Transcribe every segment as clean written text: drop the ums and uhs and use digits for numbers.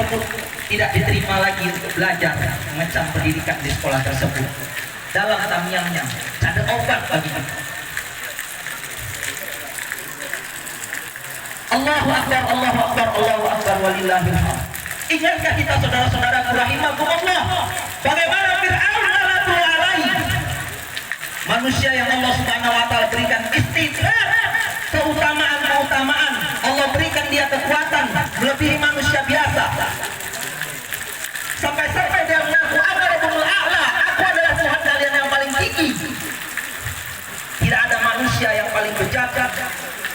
tersebut tidak diterima lagi untuk belajar mengecam pendidikan di sekolah tersebut. Dalam tamiangnya ada obat bagi kita. Allahu Akbar, Allahu Akbar, Allahu Akbar, walillahil hamd. Ingatkah kita saudara-saudaraku rahimakumullah, bagaimana Fir'aun la'natullahi alaihi, manusia yang Allah Subhanahu wa taala berikan istiqlal, keutamaan, Allah berikan dia kekuatan melebihi manusia biasa. Sampai-sampai dia mengaku ana rabbul a'la, aku adalah Tuhan kalian yang paling tinggi. Tidak ada manusia yang paling bejat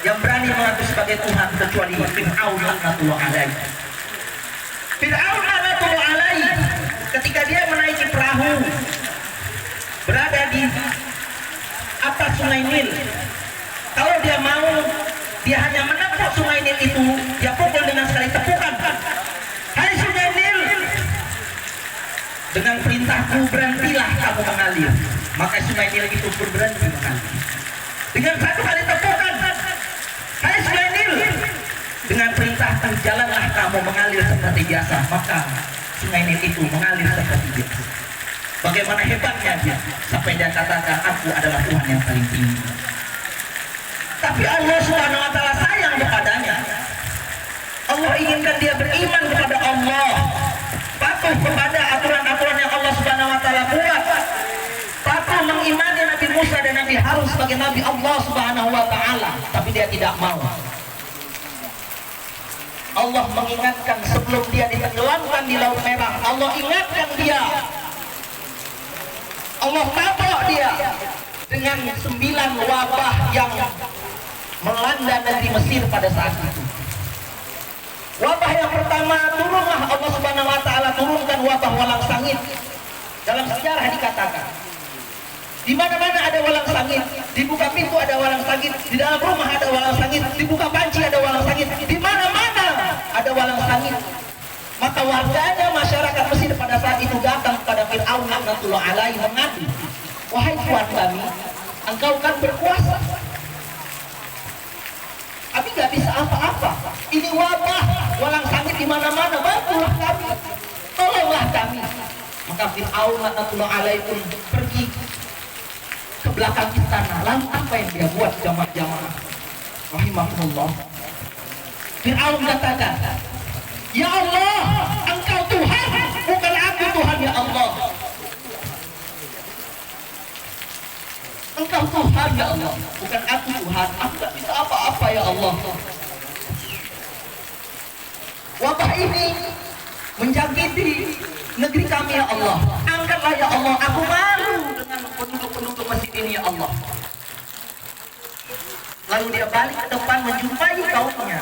yang berani mengaku sebagai Tuhan kecuali Fir'aun la'natullahi alaihi. Fir'aun la'natullahi alaihi ketika dia menaiki perahu berada di atas sungai Nil, kalau dia mau, dia hanya menempuh sungai Nil itu, dia pukul dengan sekali tepukan. Hai sungai Nil, dengan perintahku berhentilah kamu mengalir. Maka sungai Nil itu pun berhenti mengalir. Dengan satu kali tepukan, hai sungai Nil, dengan perintahku jalanlah kamu mengalir seperti biasa. Maka sungai Nil itu mengalir seperti biasa. Bagaimana hebatnya dia, sampai dia katakan aku adalah Tuhan yang paling tinggi. Tapi Allah Subhanahu wa taala sayang kepadanya. Allah inginkan dia beriman kepada Allah, patuh kepada aturan-aturan yang Allah Subhanahu wa taala buat, patuh mengimani Nabi Musa dan Nabi Harun sebagai Nabi Allah Subhanahu wa taala. Tapi dia tidak mau. Allah mengingatkan sebelum dia ditenggelamkan di Laut Merah, Allah ingatkan dia, Allah tabok dia dengan 9 wabah yang melanda negeri Mesir pada saat itu. Wabah yang pertama, turunlah Allah Subhanahu wa taala turunkan wabah walang sangit. Dalam sejarah dikatakan, di mana-mana ada walang sangit, dibuka pintu ada walang sangit, di dalam rumah ada walang sangit, dibuka panci ada walang sangit, di mana-mana ada walang sangit. Maka warganya masyarakat Mesir pada saat itu datang kepada Fir'aun la'natullahi alaihi mengadu, wahai Tuhan kami, engkau kan berkuasa, kami nggak bisa apa-apa, ini wabah walang sangit di mana-mana, bantulah kami, tolonglah kami. Maka Fir'aun la'natullahi alaihi pun pergi ke belakang istana. Lalu apa yang dia buat jamaah-jamaah rahimahullah? Fir'aun katakan, ya Allah, engkau Tuhan, bukan aku Tuhan, ya Allah. Engkau Tuhan, ya Allah, bukan aku Tuhan, aku tak bisa apa-apa, ya Allah. Wabah ini menjangkiti negeri kami, ya Allah. Angkatlah, ya Allah, aku malu dengan penduduk-penduduk masjid ini, ya Allah. Lalu dia balik ke depan menjumpai kaumnya,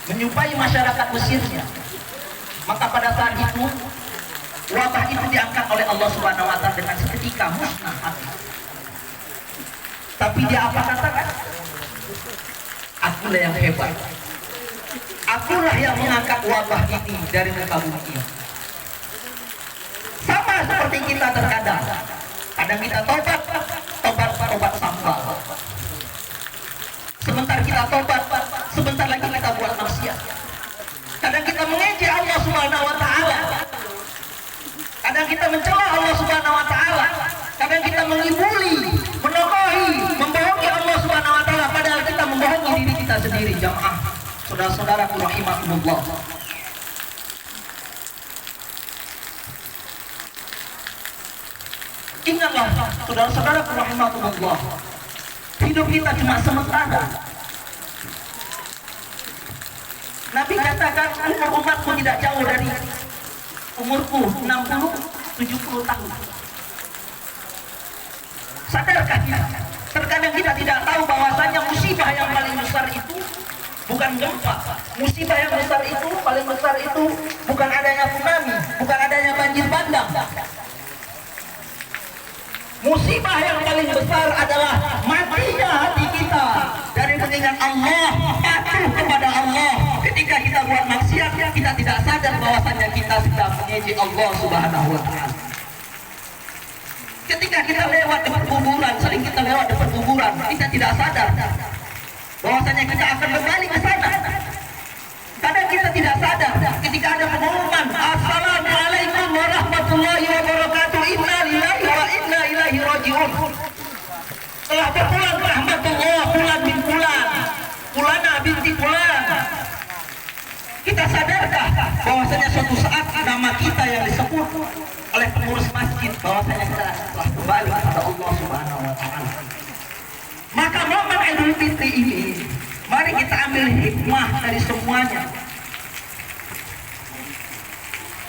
menjumpai masyarakat Mesirnya. Maka pada saat itu wabah itu diangkat oleh Allah Subhanahu wa taala dengan seketika musnah habis. Tapi dia apa katakan? Akulah yang hebat, akulah yang mengangkat wabah ini dari muka bumi. Sama seperti kita terkadang, kadang kita tobat sambal. Sebentar kita tobat, sebentar lagi kita buat maksiat. Kadang kita mengejek Allah Subhanahu wa taala, kadang kita mencela Allah Subhanahu wa taala, kadang kita mengibuli, menokohi, membohongi Allah Subhanahu wa taala, padahal kita membohongi diri kita sendiri. Jamaah saudara-saudaraku rahimakumullah, ingatlah saudara-saudaraku rahimakumullah, hidup kita cuma sementara. Nabi katakan umur umatku tidak jauh dari umurku 60-70 tahun. Sadarkah kita? Terkadang kita tidak tahu bahwasanya musibah yang paling besar itu bukan gempa. Musibah yang besar itu, paling besar itu bukan adanya tsunami, bukan adanya banjir bandang. Musibah yang paling besar adalah matinya hati kita dari mengingat Allah, patuh kepada Allah. Ketika kita buat maksiat, kita tidak sadar bahwasanya kita sedang mengejek Allah Subhanahu wa taala. Ketika kita lewat di perkuburan, sering kita lewat di perkuburan, kita tidak sadar bahwasanya kita akan kembali ke sana. Kadang kita tidak sadar ketika ada pengumuman Allah fulan bin fulan, fulana binti fulan. Kita sadarkah bahwasanya suatu saat nama kita yang disebut oleh pengurus masjid bahwasanya kita telah kembali kepada Allah Subhanahu wa taala. Maka momen Idul Fitri ini mari kita ambil hikmah dari semuanya.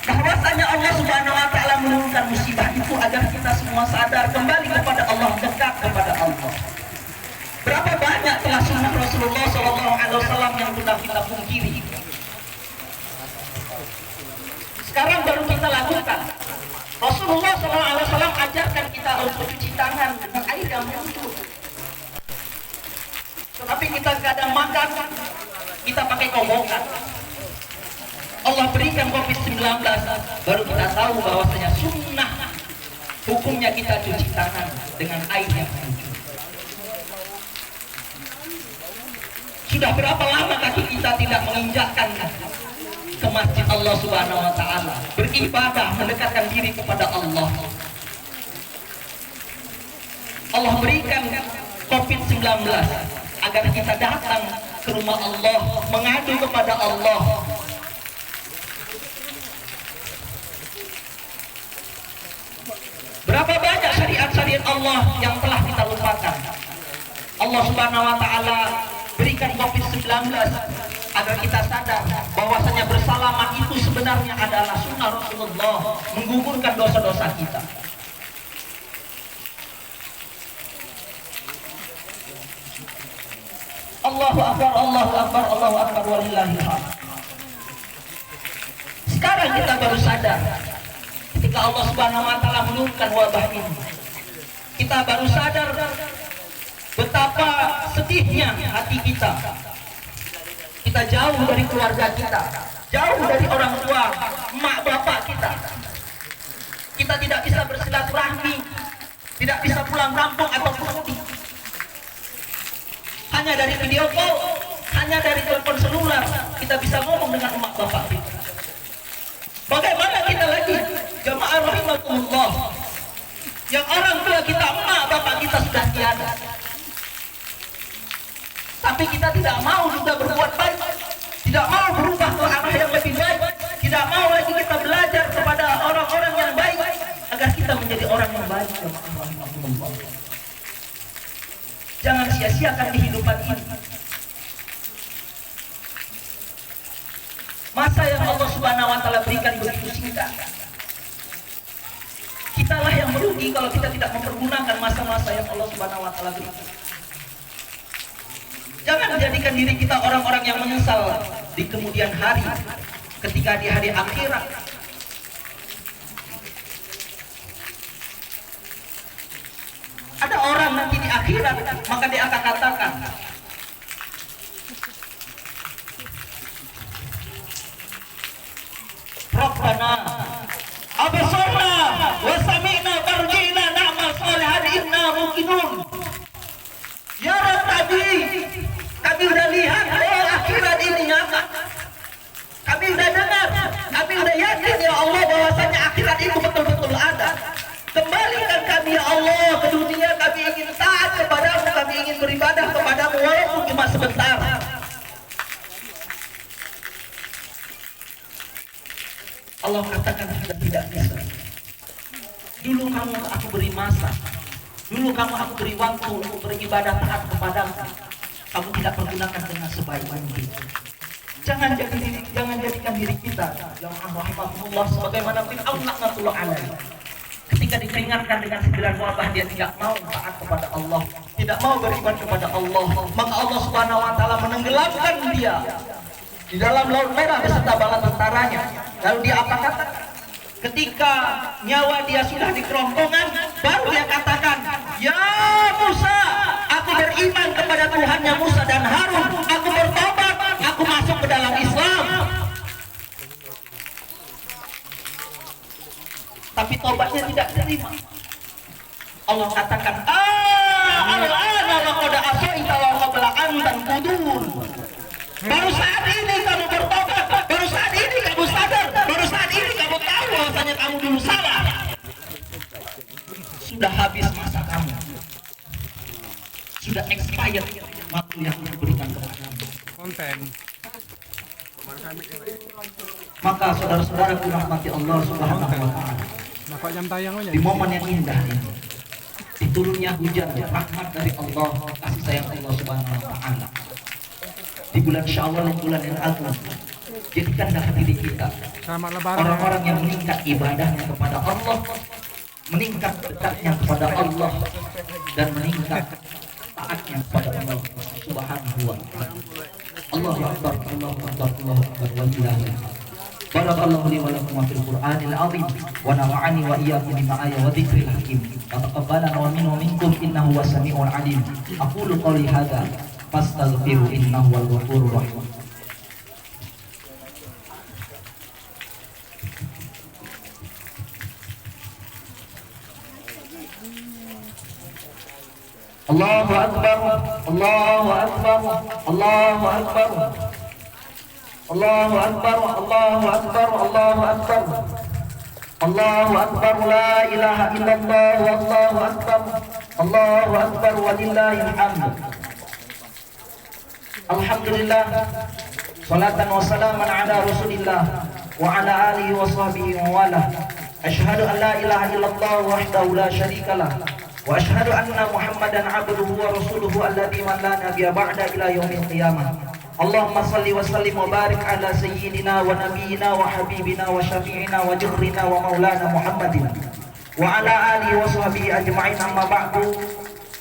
Bahwasanya Allah Subhanahu wa taala menurunkan musibah itu agar kita semua sadar kembali kepada Allah, dekat kepada Allah. Berapa banyak telah sunnah Rasulullah SAW yang sudah kita pungkiri. Sekarang baru kita lakukan. Rasulullah SAW ajarkan kita untuk cuci tangan dengan air yang mengalir. Tetapi kita kadang makan, kita pakai kobokan. Allah berikan COVID-19, baru kita tahu bahwasanya sunnah hukumnya kita cuci tangan dengan air yang mengalir. Sudah berapa lama kaki kita tidak menginjakkan ke masjid Allah Subhanahu wa taala, beribadah, mendekatkan diri kepada Allah. Allah berikan COVID-19 agar kita datang ke rumah Allah, mengadu kepada Allah. Berapa banyak syariat-syariat Allah yang telah kita lupakan. Allah Subhanahu wa taala berikan COVID-19 agar kita sadar bahwasanya bersalaman itu sebenarnya adalah sunnah Rasulullah, menggugurkan dosa-dosa kita. Allahu Akbar, Allahu Akbar, Allahu Akbar, walillahil hamd. Sekarang kita baru sadar ketika Allah Subhanahu wa taala menurunkan wabah ini. Kita baru sadar betapa sedihnya hati kita. Kita jauh dari keluarga kita, jauh dari orang tua, emak bapak kita. Kita tidak bisa bersilaturahmi, tidak bisa pulang kampung ataupun mudik. Hanya dari video call, hanya dari telepon seluler kita bisa ngomong dengan emak bapak kita. Bagaimana kita lagi jamaah rahimakumullah, yang orang tua kita, emak bapak kita sudah tiada, tapi kita tidak mau juga berbuat baik, tidak mau berubah ke arah yang lebih baik, tidak mau lagi kita belajar kepada orang-orang yang baik agar kita menjadi orang yang baik. Jangan sia-siakan kehidupan ini. Masa yang Allah Subhanahu wa taala berikan begitu singkat. Kitalah yang merugi kalau kita tidak mempergunakan masa-masa yang Allah Subhanahu wa taala berikan. Jangan jadikan diri kita orang-orang yang menyesal di kemudian hari, ketika di hari akhirat. Ada orang nanti di akhirat, maka dia akan katakan, Rabbana absarna wa sami'na farji'na na'mal shalihan inna muqinun. Ya Rabb, kami udah lihat akhirat ini nyata. Kami udah dengar, kami udah yakin ya Allah bahwasanya akhirat itu betul-betul ada. Kembalikan kami ya Allah ke dunia, kami ingin taat kepadamu, kami ingin beribadah kepadamu walaupun cuma sebentar. Allah katakan sudah tidak bisa. Dulu kamu aku beri masa, dulu kamu aku beri waktu untuk beribadah taat kepadamu, kamu tidak pergunakan dengan sebaik mungkin. Jangan jadikan diri kita yang rahimahullah sebagaimana Fir'aun laknatullah alaihi. Ketika diperingatkan dengan 9 wabah, dia tidak mau taat kepada Allah, tidak mau beriman kepada Allah, maka Allah Subhanahu wa taala menenggelamkan dia di dalam laut merah beserta bala tentaranya. Lalu dia apa kata? Ketika nyawa dia sudah di kerongkongan, baru dia katakan, ya Musa, aku beriman kepada Tuhannya Musa dan Harun, aku bertobat, aku masuk ke dalam Islam. Tapi tobatnya tidak diterima. Allah katakan, al-ana laqad asaita wa qabla an tanqudun. Baru saat ini kamu bertobat, baru saat ini kamu sadar, baru saat ini kamu tahu bahwasanya kamu dulu salah. Sudah habis masa kamu, sudah expired waktu yang diberikan kepadamu. Konten. Maka saudara-saudara dirahmati Allah Subhanahu wa taala. Maka jam tayang aja. Di momen yang indah ini, diturunnya hujan rahmat dari Allah, kasih sayang Allah Subhanahu wa taala. Di bulan Syawal yang bulan yang agung, jadikanlah diri kita Selamat Lebaran. orang-orang yang meningkat ibadahnya kepada Allah, meningkat dekatnya kepada Allah, dan meningkat taatnya kepada Allah Subhanahu wa taala. Allahu akbar, Allahu akbar, Allahu akbar, walillahi. Barakallahu li wa lakum fil Qur'anil azim wa nafa'ani wa iyyakum bima ayati wa dzikril hakim. Taqabbalana wa minna wa minkum innahu was-sami'ul 'alim. Aqulu qawli hadza fastaghfiru innahu wal ghafurur rahim. Allahu akbar, Allahu akbar, Allahu akbar, Allahu akbar, Allahu akbar, Allahu akbar, Allahu akbar, la ilaha illallah, Allahu akbar, Allahu akbar, walillahil hamd. Alhamdulillah, salatan wa salaman ala Rasulillah wa ala alihi wa sahbihi wa wala. Asyhadu an la ilaha illallah wahdahu la syarikalah. Wa asyhadu anna Muhammadan abduhu wa rasuluhu alladzi man la nabiyya ba'da ila yaumil qiyamah. Allahumma salli wa sallim wa barik ala sayyidina wa nabiyyina wa habibina wa syafi'ina wa juhrina wa maulana Muhammadin wa ala alihi wa sahbihi ajma'in, amma ba'du.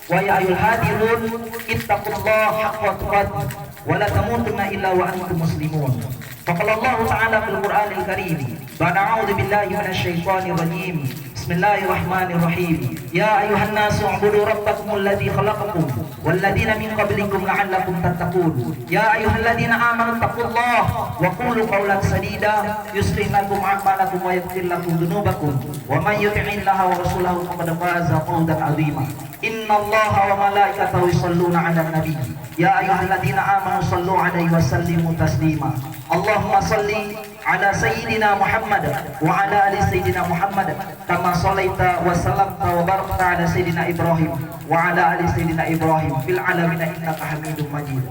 Wa ya ayyuhal hadirun ittaqullaha haqqa tuqatih wa la tamutunna illa wa antum muslimun. Faqala Allah ta'ala fil Qur'anil Karim, ba'da a'udzu billahi minasy syaithanir rajim. Bismillahirrahmanirrahim. Ya ayuhan nasu u'budu rabbakumul ladzi khalaqakum wal ladzina min qablikum la'allakum tattaqun. Ya ayyuhalladzina amanu taqullaha wa qulu qawlan sadida yuslih lakum a'malakum wa yaghfir lakum dhunubakum wa may yuti'illaha wa rasulahu faqad faza fawzan 'azima. Innallaha wa malaikatahu yusholluna 'alan nabi. Ya ayyuhalladzina amanu shallu 'alaihi wa sallimu taslima. Allahumma shalli ala sayyidina Muhammad wa ala ali sayyidina Muhammad kama shallaita wa sallamta wa barakta ala sayyidina Ibrahim wa ala ali sayyidina Ibrahim fil alamin innaka Hamidum Majid.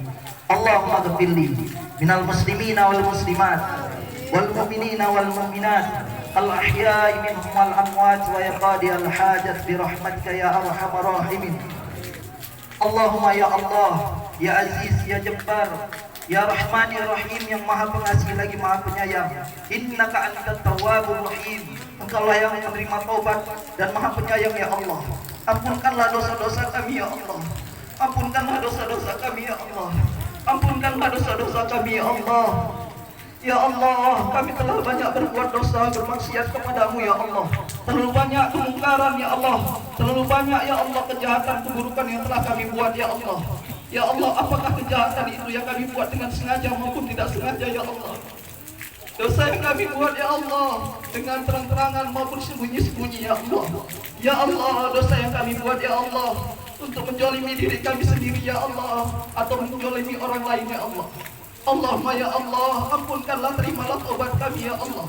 Allahumma ighfirli minal muslimina wal muslimat wal mu'minina wal mu'minat al ahya'i minhum wal amwat wa yaqadi al hajat bi rahmatika ya arhamar rahimin. Allahumma ya Allah, ya Aziz, ya Jabbar, ya Rahman, ya Rahim, yang maha pengasih lagi maha penyayang. Innaka antat tawwabur rahim. Engkaulah yang menerima taubat dan maha penyayang ya Allah. Ampunkanlah dosa-dosa kami ya Allah. Ampunkanlah dosa-dosa kami ya Allah. Ampunkanlah dosa-dosa kami ya Allah. Ya Allah, kami telah banyak berbuat dosa, bermaksiat kepadamu ya Allah. Terlalu banyak kemungkaran ya Allah. Terlalu banyak ya Allah kejahatan, keburukan yang telah kami buat ya Allah. Ya Allah, apakah kejahatan itu yang kami buat dengan sengaja maupun tidak sengaja ya Allah? Dosa yang kami buat ya Allah, dengan terang-terangan maupun sembunyi-sembunyi ya Allah. Ya Allah, dosa yang kami buat ya Allah, untuk menjolimi diri kami sendiri ya Allah, atau menjolimi orang lain ya Allah. Allahumma ya Allah, ampunkanlah, terimalah taubat kami ya Allah.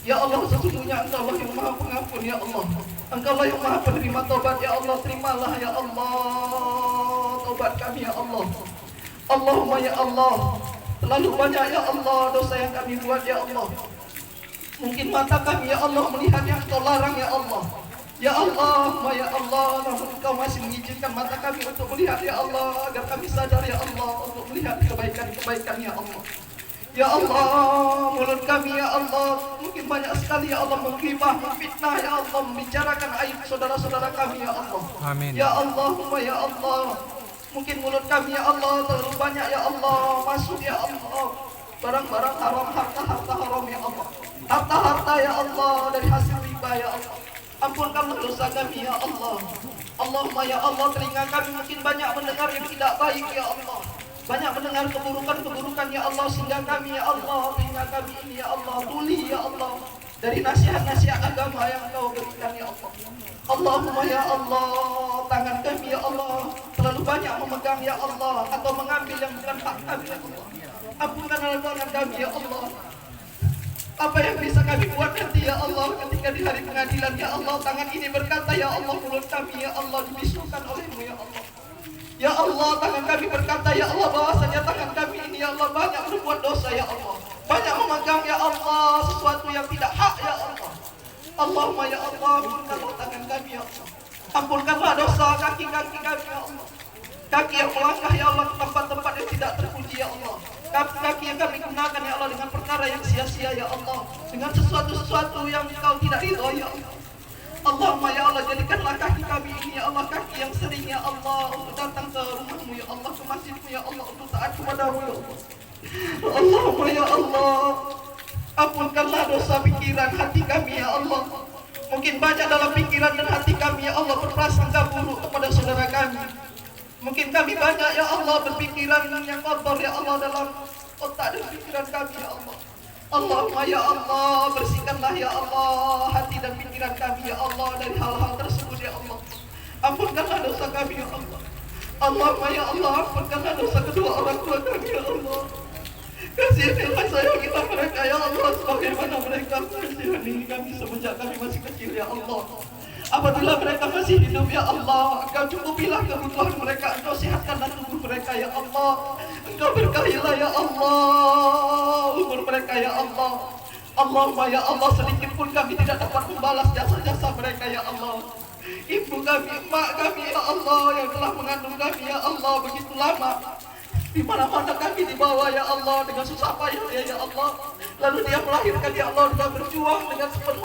Ya Allah, sesungguhnya Engkaulah yang maha pengampun ya Allah. Engkaulah yang maha penerima taubat ya Allah. Terimalah ya Allah taubat kami ya Allah. Allahumma ya Allah, terlalu banyak ya Allah dosa yang kami buat ya Allah. Mungkin mata kami ya Allah melihat yang Engkau larang ya Allah. Ya Allah, ya Allah, namun Engkau masih mengizinkan mata kami untuk melihat ya Allah, agar kami sadar ya Allah untuk melihat kebaikan-kebaikan ya Allah. Ya Allah, mulut kami ya Allah mungkin banyak sekali ya Allah menghibah, memfitnah ya Allah, membicarakan aib saudara-saudara kami ya Allah. Amin. Ya Allahumma ya Allah, mungkin mulut kami ya Allah terlalu banyak ya Allah masuk ya Allah barang-barang haram, harta-harta haram ya Allah, harta-harta ya Allah dari hasil riba ya Allah. Ampunkanlah dosa kami ya Allah. Allahumma ya Allah, telinga kami mungkin banyak mendengar yang tidak baik ya Allah, banyak mendengar keburukan-keburukan ya Allah, sehingga kami ya Allah, telinga kami ini ya Allah tuli ya Allah dari nasihat-nasihat agama yang Engkau berikan ya Allah. Allahumma ya Allah, tangan kami ya Allah terlalu banyak memegang ya Allah, atau mengambil yang bukan hak kami ya Allah. Ampunkanlah tangan kami ya Allah. Apa yang bisa kami buat nanti ya Allah ketika di hari pengadilan ya Allah, tangan ini berkata ya Allah, mulut kami ya Allah dibisukan olehmu ya Allah. Ya Allah, tangan kami berkata, ya Allah, bahwasanya tangan kami ini, ya Allah, banyak berbuat dosa, ya Allah. Banyak memegang, ya Allah, sesuatu yang tidak hak, ya Allah. Allahumma ya Allah, ampunkanlah tangan kami, ya Allah. Ampunkanlah dosa kaki-kaki kami, ya Allah. Kaki yang melangkah, ya Allah, ke tempat-tempat yang tidak terpuji, ya Allah. Kaki yang kami gunakan, ya Allah, dengan perkara yang sia-sia, ya Allah. Dengan sesuatu-sesuatu yang kau tidak ridho, ya Allah. Allahumma ya Allah, jadikanlah kaki kami ini, ya Allah, kaki yang sering, ya Allah, untuk datang ke rumahmu, ya Allah, ke masjidmu, ya Allah, untuk taat kepadamu, ya Allah. Allahumma ya Allah, ampunkanlah dosa pikiran hati kami, ya Allah. Mungkin banyak dalam pikiran dan hati kami, ya Allah, berprasangka buruk kepada saudara kami. Mungkin kami banyak, ya Allah, berpikiran yang kotor, ya Allah, dalam otak dan pikiran kami, ya Allah. Allahumma ya Allah, bersihkanlah, ya Allah, hati dan pikiran kami, ya Allah, dari hal-hal tersebut, ya Allah. Ampunkanlah dosa kami, ya Allah. Allahumma ya Allah, ampunkanlah dosa kedua orang tua kami, ya Allah. Kasihanilah sayangilah mereka, ya Allah, sebagaimana mereka kasihani kami semenjak kami masih kecil, ya Allah. Apabila mereka masih hidup, ya Allah, Engkau cukupilah kebutuhan mereka, Engkau sehatkanlah tubuh mereka, ya Allah. Engkau berkahilah, ya Allah, umur mereka, ya Allah. Allahumma ya Allah, sedikit pun kami tidak dapat membalas jasa-jasa mereka, ya Allah. Ibu kami, emak kami, ya Allah, yang telah mengandung kami, ya Allah, begitu lama. Di mana-mana kami dibawa, ya Allah, dengan susah payah, ya Allah. Lalu dia melahirkan, ya Allah, dengan berjuang dengan sepenuh